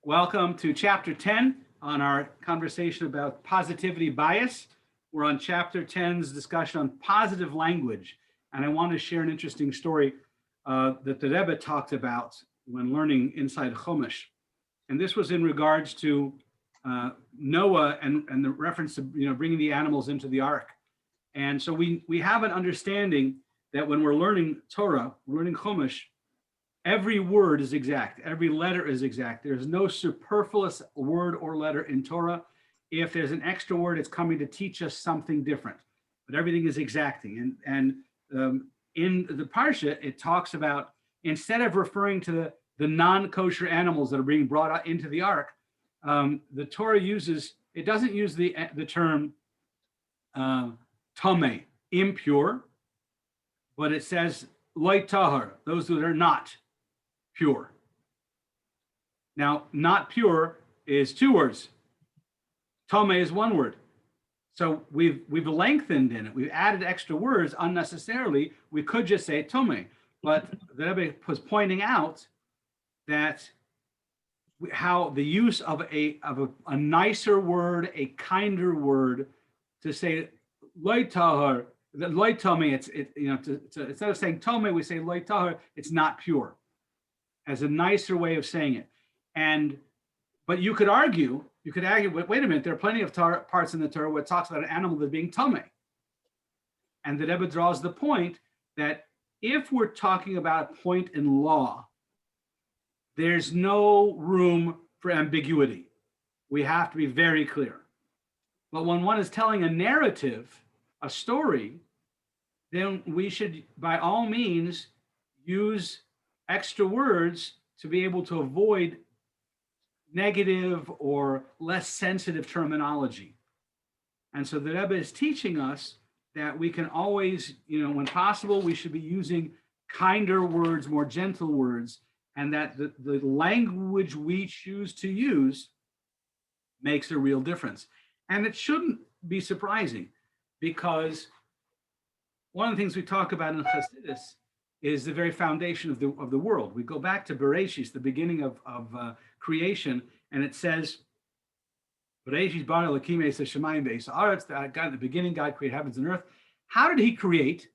Welcome to chapter 10 on our conversation about positivity bias. We're on chapter 10's discussion on positive language. And I want to share an interesting story that the Rebbe talked about when learning inside Chumash. And this was in regards to Noah and the reference to bringing the animals into the ark. And so we have an understanding that when we're learning Torah, learning Chumash, every word is exact. Every letter is exact. There's no superfluous word or letter in Torah. If there's an extra word, it's coming to teach us something different. But everything is exacting. And in the Parsha, it talks about, instead of referring to the non-kosher animals that are being brought out into the ark, the Torah doesn't use the term tameh, impure, but it says loy tahar, those that are not pure. Now, not pure is two words. Tameh is one word. So we've lengthened in it. We've added extra words unnecessarily. We could just say tameh, but the Rebbe was pointing out that how the use of a nicer word, a kinder word, to say loy tahar, loy tameh, instead of saying tameh, we say loy tahar, it's not pure, as a nicer way of saying it. But you could argue, wait a minute, there are plenty of parts in the Torah where it talks about an animal that's being tameh. And the Rebbe draws the point that if we're talking about a point in law, there's no room for ambiguity. We have to be very clear. But when one is telling a narrative, a story, then we should, by all means, use extra words to be able to avoid negative or less sensitive terminology. And so the Rebbe is teaching us that we can always, when possible, we should be using kinder words, more gentle words, and that the language we choose to use makes a real difference. And it shouldn't be surprising, because one of the things we talk about in Chassidus is the very foundation of the world. We go back to Bereshis, the beginning of creation, and it says, Bereshis bara Elokim es hashamayim ve'es haaretz. God, in the beginning, God created heavens and earth. How did He create?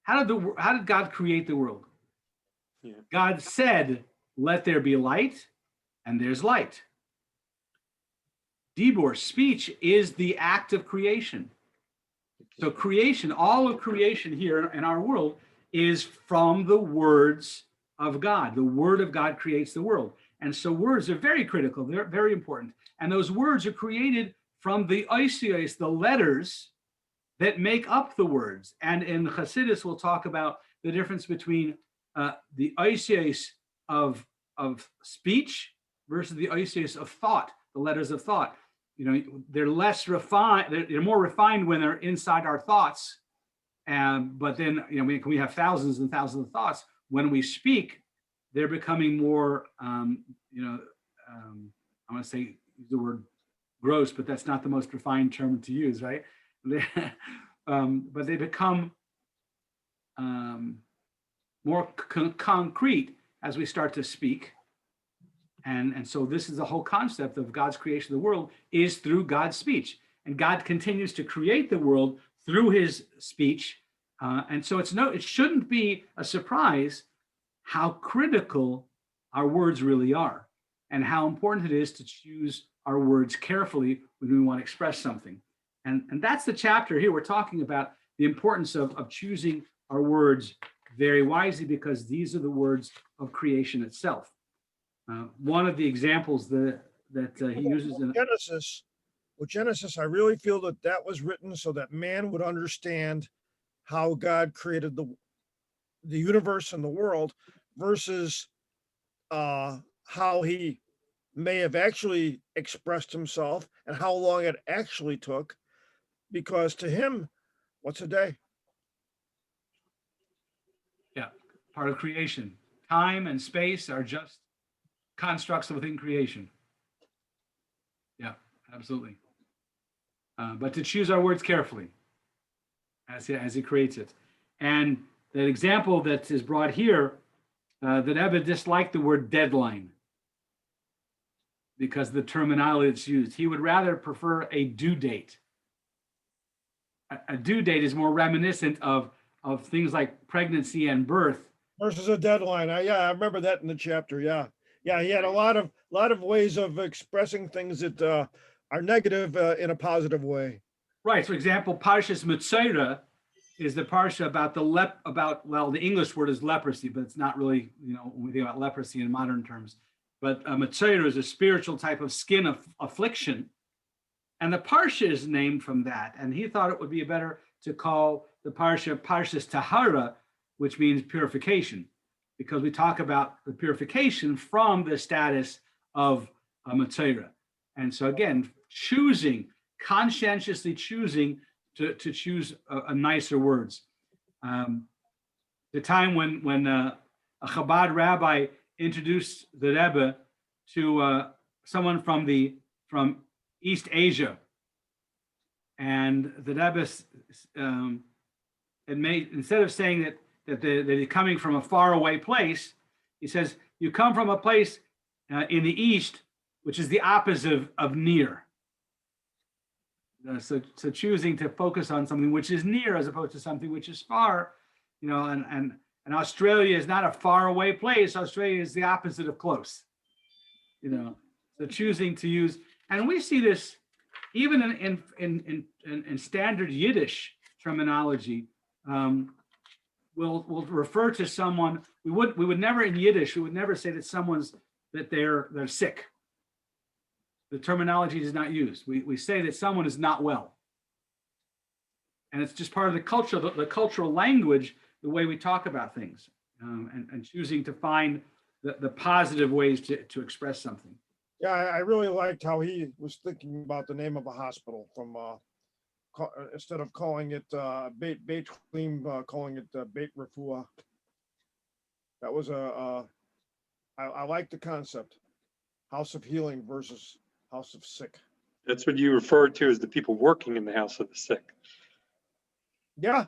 How did God create the world? Yeah. God said, "Let there be light," and there's light. Dibur, speech, is the act of creation. So creation, all of creation here in our world, is from the words of God. The word of God creates the world. And so words are very critical. They're very important. And those words are created from the oisios, the letters that make up the words. And in Chassidus, we'll talk about the difference between the oisios of speech versus the oisios of thought, the letters of thought. They're less refined. They're more refined when they're inside our thoughts. But then, we have thousands and thousands of thoughts. When we speak, they're becoming more, I want to say the word gross, but that's not the most refined term to use, right? But they become more concrete as we start to speak. And so this is the whole concept of God's creation of the world, is through God's speech. And God continues to create the world through His speech. And so it shouldn't be a surprise how critical our words really are, and how important it is to choose our words carefully when we want to express something. And that's the chapter here. We're talking about the importance of choosing our words very wisely, because these are the words of creation itself. One of the examples that he uses in Genesis, I really feel that was written so that man would understand how God created the universe and the world, versus how He may have actually expressed Himself and how long it actually took, because to Him, what's a day? Yeah, part of creation. Time and space are just constructs within creation. Yeah, absolutely. But to choose our words carefully as He creates it. And that example that is brought here, that Rebbe disliked the word deadline. because of the terminology that's used. He would rather prefer a due date. A due date is more reminiscent of things like pregnancy and birth. Versus a deadline. Yeah, I remember that in the chapter. Yeah. Yeah, he had a lot of ways of expressing things that are negative in a positive way. Right. For example, Parshas Mitzayra is the parsha about the English word is leprosy, but it's not really, when we think about leprosy in modern terms. But Mitzayra is a spiritual type of skin of affliction. And the parsha is named from that. And he thought it would be better to call the parsha Parshas Tahara, which means purification, because we talk about the purification from the status of Mitzayra. And so again, conscientiously choosing to choose a nicer words. The time when a Chabad rabbi introduced the Rebbe to someone from East Asia, and the Rebbe instead of saying that they're coming from a faraway place, he says, you come from a place in the East, which is the opposite of near. So choosing to focus on something which is near as opposed to something which is far, and Australia is not a faraway place. Australia is the opposite of close, So choosing to use, and we see this even in standard Yiddish terminology. We'll refer to someone. We would never in Yiddish. We would never say that they're sick. The terminology is not used. We say that someone is not well, and it's just part of the cultural language, the way we talk about things, and choosing to find the positive ways to express something. Yeah, I really liked how he was thinking about the name of a hospital from instead of calling it Beit Chaim, calling it Beit Refuah. That was I like the concept, house of healing versus house of sick. That's what you referred to as the people working in the house of the sick. Yeah,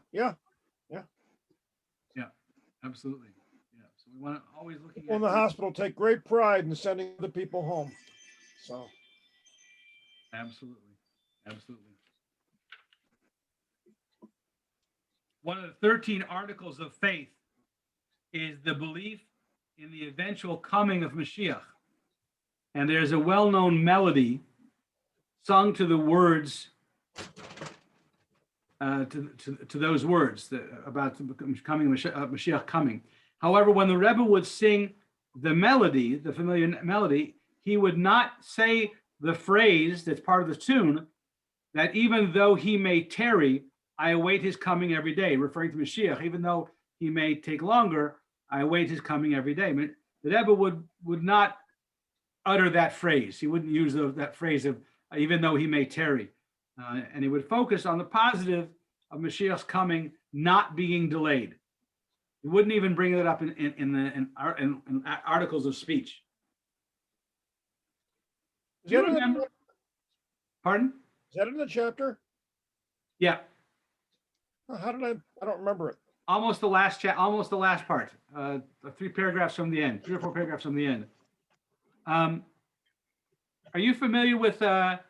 absolutely. Yeah. So we want to always looking people in the hospital take great pride in sending the people home. So absolutely. One of the 13 articles of faith is the belief in the eventual coming of Mashiach. And there's a well-known melody sung to the words, to those words about coming Mashiach coming. However, when the Rebbe would sing the melody, the familiar melody, he would not say the phrase that's part of the tune, that even though he may tarry, I await his coming every day, referring to Mashiach. Even though he may take longer, I await his coming every day. The Rebbe would not utter that phrase. He wouldn't use that phrase of even though he may tarry. And he would focus on the positive of Mashiach's coming not being delayed. He wouldn't even bring it up in articles of speech. Do you remember? Pardon? Is that in the chapter? Yeah. How did I don't remember it. Almost the last part. 3 paragraphs from the end, 3 or 4 paragraphs from the end. Are you familiar with an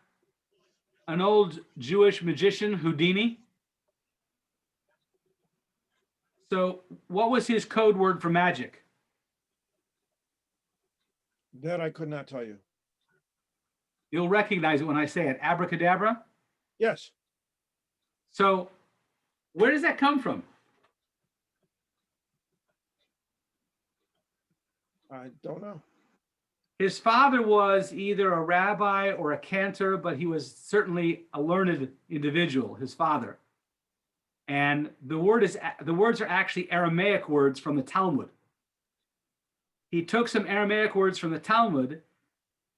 old Jewish magician, Houdini? So what was his code word for magic? That I could not tell you. You'll recognize it when I say it. Abracadabra? Yes. So where does that come from? I don't know. His father was either a rabbi or a cantor, but he was certainly a learned individual, his father. And the words are actually Aramaic words from the Talmud. He took some Aramaic words from the Talmud.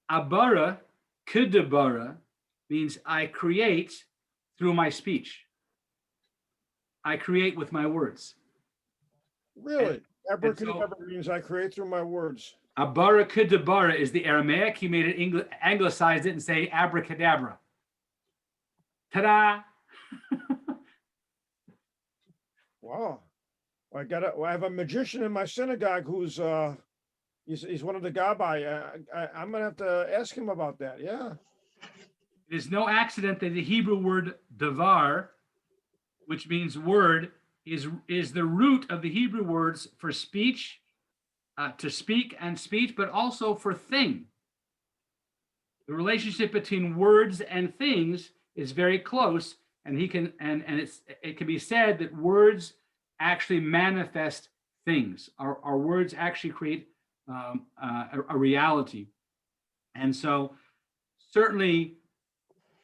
Abara, kudabara, means I create through my speech. I create with my words. Really? Abracadabra means I create through my words. Abara kudabara is the Aramaic. He made it anglicized it and say abracadabra. Ta-da! Wow. I have a magician in my synagogue who's He's one of the Gabbai. I'm gonna have to ask him about that. Yeah. It is no accident that the Hebrew word davar, which means word, is the root of the Hebrew words for speech, to speak and speech, but also for thing. The relationship between words and things is very close, and it can be said that words actually manifest things. Our words actually create a reality. And so certainly,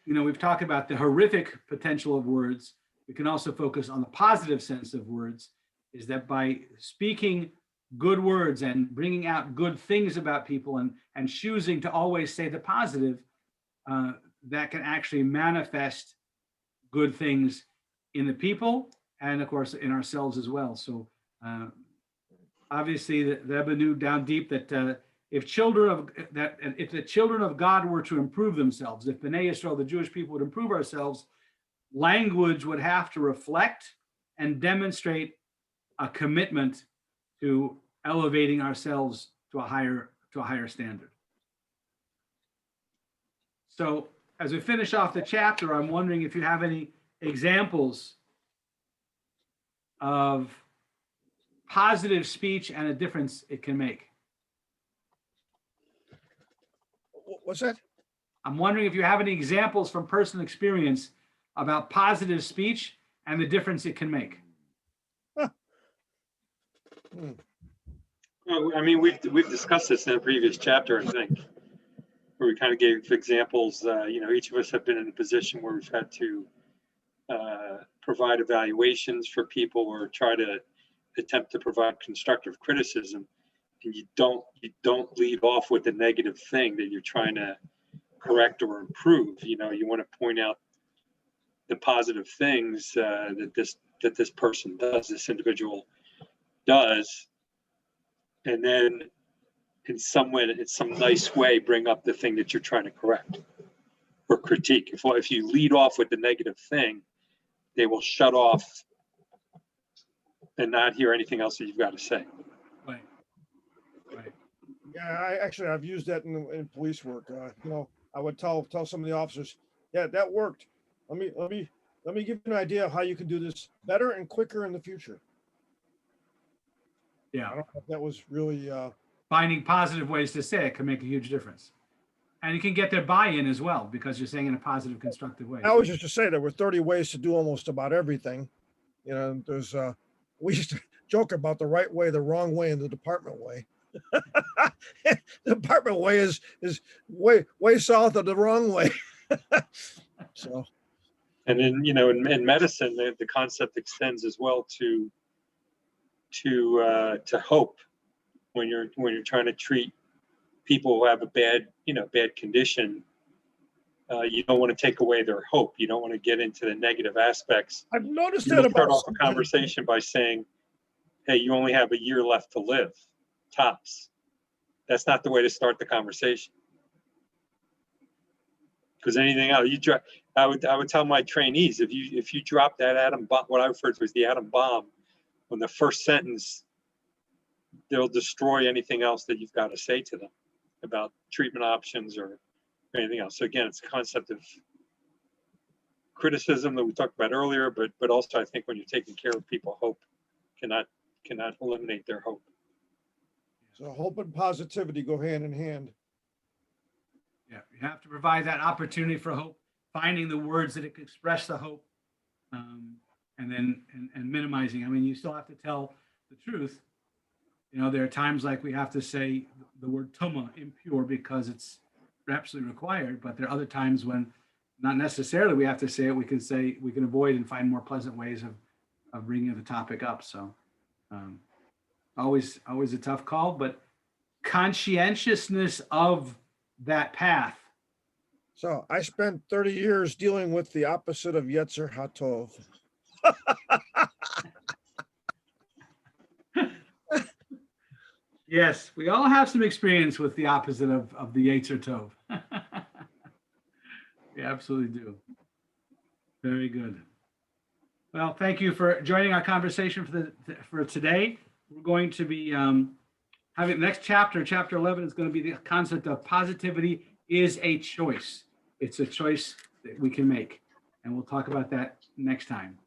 we've talked about the horrific potential of words. We can also focus on the positive sense of words, is that by speaking good words and bringing out good things about people and choosing to always say the positive, that can actually manifest good things in the people and of course in ourselves as well. So obviously the Rebbe knew down deep that if the children of God were to improve themselves, if Bnei Yisrael, the Jewish people, would improve ourselves, language would have to reflect and demonstrate a commitment to elevating ourselves to a higher standard. So as we finish off the chapter, I'm wondering if you have any examples of positive speech and a difference it can make. What's that? I'm wondering if you have any examples from personal experience about positive speech and the difference it can make. Well, I mean, we've discussed this in a previous chapter, I think, where we kind of gave examples. Each of us have been in a position where we've had to provide evaluations for people or try to attempt to provide constructive criticism, and you don't lead off with the negative thing that you're trying to correct or improve. You want to point out the positive things that this person does, this individual does, and then in some nice way bring up the thing that you're trying to correct or critique. If you lead off with the negative thing, they will shut off and not hear anything else that you've got to say. Right. Yeah, I've used that in police work. I would tell some of the officers, yeah, that worked. Let me give you an idea of how you can do this better and quicker in the future. Yeah. I don't know if that was really finding positive ways to say it can make a huge difference. And you can get their buy-in as well because you're saying in a positive, constructive way. I always used to say there were 30 ways to do almost about everything. There's we used to joke about the right way, the wrong way, and the department way. The department way is way south of the wrong way. So, and then in medicine, the concept extends as well to hope. When you're trying to treat people who have a bad condition, you don't want to take away their hope. You don't want to get into the negative aspects. I've noticed You that start about off a conversation by saying, "Hey, you only have a year left to live, tops." That's not the way to start the conversation. Because anything else, I would tell my trainees, if you drop that atom bomb, what I refer to as the atom bomb, on the first sentence, they'll destroy anything else that you've got to say to them about treatment options or anything else. So again, it's a concept of criticism that we talked about earlier, but also I think when you're taking care of people, hope cannot eliminate their hope. So hope and positivity go hand in hand. Yeah, you have to provide that opportunity for hope, finding the words that express the hope, and then minimizing. I mean, you still have to tell the truth. There are times like we have to say the word tuma, impure, because it's absolutely required. But there are other times when not necessarily we have to say it. We can avoid and find more pleasant ways of bringing the topic up. So always a tough call, but conscientiousness of that path. So I spent 30 years dealing with the opposite of Yetzer Hatov. Yes, we all have some experience with the opposite of the Yetzer Tov. We absolutely do. Very good. Well, thank you for joining our conversation for today. We're going to be having the next chapter, chapter 11, is going to be the concept of positivity is a choice. It's a choice that we can make. And we'll talk about that next time.